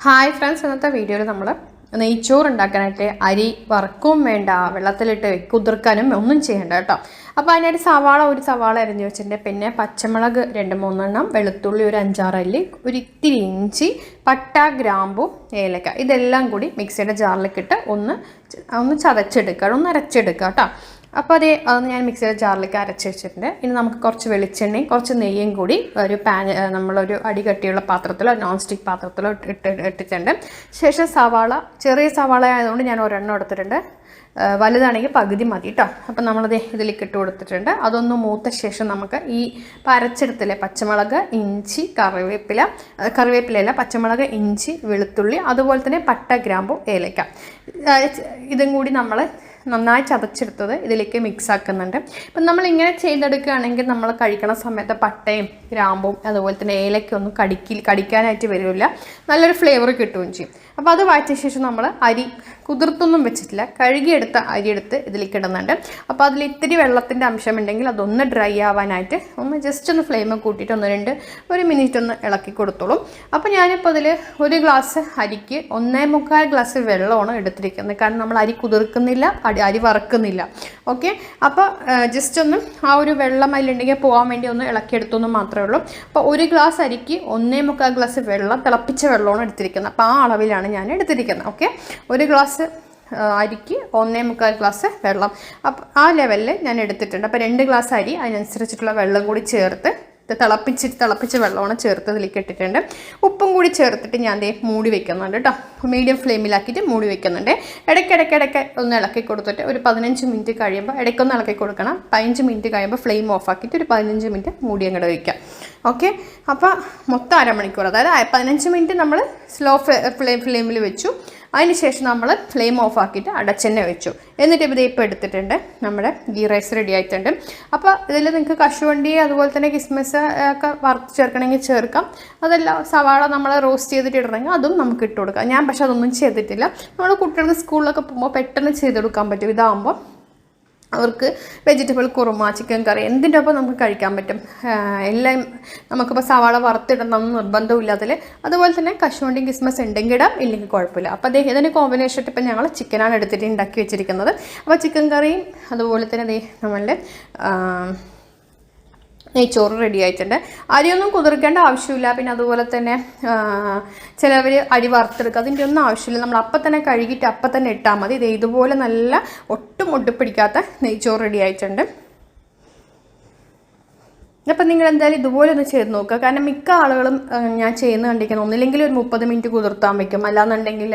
Hi friends, ഇന്നത്തെ വീഡിയോയിൽ നമ്മൾ നെയ്ച്ചോറ് ഉണ്ടാക്കാനായിട്ട് അരി വറക്കും വേണ്ട, വെള്ളത്തിലിട്ട് കുതിർക്കാനും ഒന്നും ചെയ്യേണ്ട കേട്ടോ. അപ്പോൾ അതിനായിട്ട് ഒരു സവാള അരിഞ്ഞ് വെച്ചിട്ടുണ്ട്, പിന്നെ പച്ചമുളക് 2-3 വെളുത്തുള്ളി ഒരു 5-6 അല്ലി, ഒരു ഇത്തിരി ഇഞ്ചി, പട്ട, ഗ്രാമ്പു, ഏലക്ക, ഇതെല്ലാം കൂടി മിക്സിയുടെ ജാറിലേക്കിട്ട് ഒന്ന് ചതച്ചെടുക്കുക, ഒന്ന് അരച്ചെടുക്കുക കേട്ടോ. അപ്പോൾ അതൊന്ന് ഞാൻ മിക്സിയുടെ ജാറിലേക്ക് അരച്ച് വെച്ചിട്ടുണ്ട്. ഇനി നമുക്ക് കുറച്ച് വെളിച്ചെണ്ണയും കുറച്ച് നെയ്യും കൂടി ഒരു നമ്മളൊരു അടി കട്ടിയുള്ള പാത്രത്തിലോ നോൺ സ്റ്റിക്ക് പാത്രത്തിലോ ഇട്ടിട്ടുണ്ട്. ശേഷം ചെറിയ സവാള ആയതുകൊണ്ട് ഞാൻ ഒരെണ്ണം എടുത്തിട്ടുണ്ട്, വലുതാണെങ്കിൽ പകുതി മതി കേട്ടോ. അപ്പം നമ്മളത് ഇതിലേക്ക് ഇട്ട് കൊടുത്തിട്ടുണ്ട്. അതൊന്ന് മൂത്ത ശേഷം നമുക്ക് ഈ അരച്ചെടുത്തില്ലേ പച്ചമുളക്, ഇഞ്ചി, കറിവേപ്പിലല്ല, പച്ചമുളക്, ഇഞ്ചി, വെളുത്തുള്ളി, അതുപോലെ തന്നെ പട്ട, ഗ്രാമ്പു, ഏലക്ക, ഇതും കൂടി നമ്മൾ നന്നായി ചതച്ചെടുത്തത് ഇതിലേക്ക് മിക്സ് ആക്കുന്നുണ്ട്. ഇപ്പം നമ്മളിങ്ങനെ ചെയ്തെടുക്കുകയാണെങ്കിൽ നമ്മൾ കഴിക്കണ സമയത്ത് പട്ടയും ഗ്രാമ്പും അതുപോലെ തന്നെ ഏലക്കൊന്നും കടിക്കാനായിട്ട് വരില്ല, നല്ലൊരു ഫ്ലേവർ കിട്ടുകയും ചെയ്യും. അപ്പോൾ അത് വഴറ്റിയ ശേഷം നമ്മൾ അരി കുതിർത്തൊന്നും വെച്ചിട്ടില്ല, കഴുകിയെടുത്ത അരിയെടുത്ത് ഇതിലേക്ക് ഇടുന്നുണ്ട്. അപ്പോൾ അതിൽ ഇത്തിരി വെള്ളത്തിൻ്റെ അംശമുണ്ടെങ്കിൽ അതൊന്ന് ഡ്രൈ ആവാനായിട്ട് ജസ്റ്റ് ഒന്ന് ഫ്ലെയിം കൂട്ടിയിട്ട് 1 മിനിറ്റ് ഒന്ന് ഇളക്കി കൊടുത്തോളും. അപ്പോൾ ഞാനിപ്പോൾ അതിൽ ഒരു ഗ്ലാസ് അരിക്ക് 1.25 ഗ്ലാസ് വെള്ളമാണ് എടുത്തിരിക്കുന്നത്, കാരണം നമ്മൾ അരി കുതിർക്കുന്നില്ല, അരി വറക്കുന്നില്ല. ഓക്കെ, അപ്പോൾ ജസ്റ്റ് ഒന്ന് ആ ഒരു വെള്ളം അതിലുണ്ടെങ്കിൽ പോകാൻ വേണ്ടി ഒന്ന് ഇളക്കിയെടുത്തൊന്നും മാത്രമേ ഉള്ളൂ. അപ്പോൾ ഒരു ഗ്ലാസ് അരിക്ക് 1.25 ഗ്ലാസ് വെള്ളം, തിളപ്പിച്ച വെള്ളമാണ് എടുത്തിരിക്കുന്നത്. അപ്പോൾ ആ അളവിലാണ് ഞാൻ എടുത്തിരിക്കുന്നത്. ഓക്കെ, ഒരു ഗ്ലാസ് അരിക്ക് 1.25 ഗ്ലാസ് വെള്ളം, അപ്പോൾ ആ ലെവലിൽ ഞാൻ എടുത്തിട്ടുണ്ട്. അപ്പോൾ 2 ഗ്ലാസ് അരി, അതിനനുസരിച്ചിട്ടുള്ള വെള്ളം കൂടി ചേർത്ത് തിളപ്പിച്ച വെള്ളമാണ് ചേർത്ത് ഇതിലേക്ക് ഇട്ടിട്ടുണ്ട്. ഉപ്പും കൂടി ചേർത്തിട്ട് ഞാൻ മൂടി വെക്കുന്നുണ്ട് കേട്ടോ. മീഡിയം ഫ്ലെയിമിലാക്കിയിട്ട് മൂടി വെക്കുന്നുണ്ട്. ഇടയ്ക്ക് ഒന്ന് ഇളക്കി കൊടുത്തിട്ട് ഒരു 15 മിനിറ്റ് കഴിയുമ്പോൾ ഇടയ്ക്കൊന്ന് ഇളക്കി കൊടുക്കണം. 15 മിനിറ്റ് കഴിയുമ്പോൾ ഫ്ലെയിം ഓഫ് ആക്കിയിട്ട് ഒരു 15 മിനിറ്റ് മൂടി അങ്ങോട്ട് വയ്ക്കാം. ഓക്കെ, അപ്പോൾ മൊത്തം അരമണിക്കൂർ, അതായത് 15 മിനിറ്റ് നമ്മൾ സ്ലോ ഫ്ലെയിമിൽ വെച്ചു. അതിനുശേഷം നമ്മൾ ഫ്ലെയിം ഓഫ് ആക്കിയിട്ട് അടച്ചെന്നെ വെച്ചു. എന്നിട്ട് ഇപ്പോൾ എടുത്തിട്ടുണ്ട്, നമ്മുടെ ഗീ റൈസ് റെഡി ആയിട്ടുണ്ട്. അപ്പോൾ ഇതിൽ നിങ്ങൾക്ക് കശുവണ്ടി അതുപോലെ തന്നെ കിസ്മിസ് ഒക്കെ വറുത്ത് ചേർക്കണമെങ്കിൽ ചേർക്കാം. അതല്ല സവാള നമ്മൾ റോസ്റ്റ് ചെയ്തിട്ട് ഇടണമെങ്കിൽ അതും നമുക്ക് ഇട്ട് കൊടുക്കാം. ഞാൻ പക്ഷെ അതൊന്നും ചെയ്തിട്ടില്ല. നമ്മൾ കുട്ടികൾക്ക് സ്കൂളിലൊക്കെ പോകുമ്പോൾ പെട്ടെന്ന് ചെയ്തെടുക്കാൻ പറ്റും. ഇതാകുമ്പോൾ അവർക്ക് വെജിറ്റബിൾ കുറുമ, ചിക്കൻ കറി എന്തിൻ്റെ ഒപ്പം നമുക്ക് കഴിക്കാൻ പറ്റും. എല്ലാം നമുക്കിപ്പോൾ സവാള വറുത്തിടണമെന്ന് നിർബന്ധമില്ല അതിൽ. അതുപോലെ തന്നെ കശുവണ്ടിയും കിസ്മസ് ഉണ്ടെങ്കിൽ ഇടാം, ഇല്ലെങ്കിൽ കുഴപ്പമില്ല. അപ്പോൾ ഇതിന് കോമ്പിനേഷൻ ഇപ്പം ഞങ്ങൾ ചിക്കനാണ് എടുത്തിട്ട് ഉണ്ടാക്കി വെച്ചിരിക്കുന്നത്. അപ്പോൾ ചിക്കൻ കറിയും അതുപോലെ തന്നെ നമ്മളുടെ നെയ്ച്ചോറ് റെഡി ആയിട്ടുണ്ട്. അരിയൊന്നും കുതിർക്കേണ്ട ആവശ്യമില്ല. പിന്നെ അതുപോലെ തന്നെ ചിലവർ അരി വറുത്തെടുക്കുക, അതിൻ്റെ ഒന്നും ആവശ്യമില്ല. നമ്മൾ അപ്പം തന്നെ കഴുകിയിട്ട് അപ്പം തന്നെ ഇട്ടാൽ മതി. ഇതുപോലെ നല്ല ഒട്ടും ഒട്ടിപ്പിടിക്കാത്ത നെയ്ച്ചോറ് റെഡി ആയിട്ടുണ്ട്. അപ്പം നിങ്ങൾ എന്തായാലും ഇതുപോലെ ഒന്ന് ചെയ്ത് നോക്കുക. കാരണം മിക്ക ആളുകളും ഞാൻ ചെയ്യുന്ന കണ്ടിരിക്കുന്നത് ഒന്നില്ലെങ്കിൽ ഒരു 30 മിനിറ്റ് കുതിർത്താൻ വയ്ക്കും, അല്ലാന്നുണ്ടെങ്കിൽ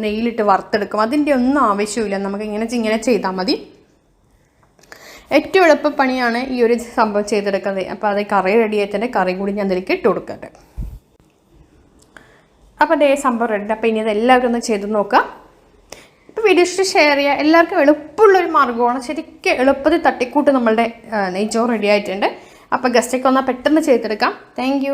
നെയ്യിലിട്ട് വറുത്തെടുക്കും. അതിൻ്റെ ഒന്നും ആവശ്യമില്ല, നമുക്ക് ഇങ്ങനെ ചെയ്താൽ മതി. ഏറ്റവും എളുപ്പപ്പണിയാണ് ഈ ഒരു സംഭവം ചെയ്തെടുക്കുന്നത്. അപ്പോൾ അത് കറി റെഡി ആയിട്ടുണ്ട്. കറി കൂടി ഞാൻ അതിലേക്ക് ഇട്ട് കൊടുക്കട്ടെ. അപ്പോൾ അതേ സംഭവം റെഡി. അപ്പോൾ ഇനി അതെല്ലാവരും ഒന്ന് ചെയ്ത് നോക്കുക. ഇപ്പോൾ വീഡിയോ ഇഷ്ടം ഷെയർ ചെയ്യുക. എല്ലാവർക്കും എളുപ്പമുള്ളൊരു മാർഗ്ഗമാണ്. ശരിക്കും എളുപ്പത്തിൽ തട്ടിക്കൂട്ട് നമ്മളുടെ നെയ്ച്ചോറ് റെഡി ആയിട്ടുണ്ട്. അപ്പോൾ ഗസ്റ്റൊക്കെ വന്നാൽ പെട്ടെന്ന് ചെയ്തെടുക്കാം. താങ്ക്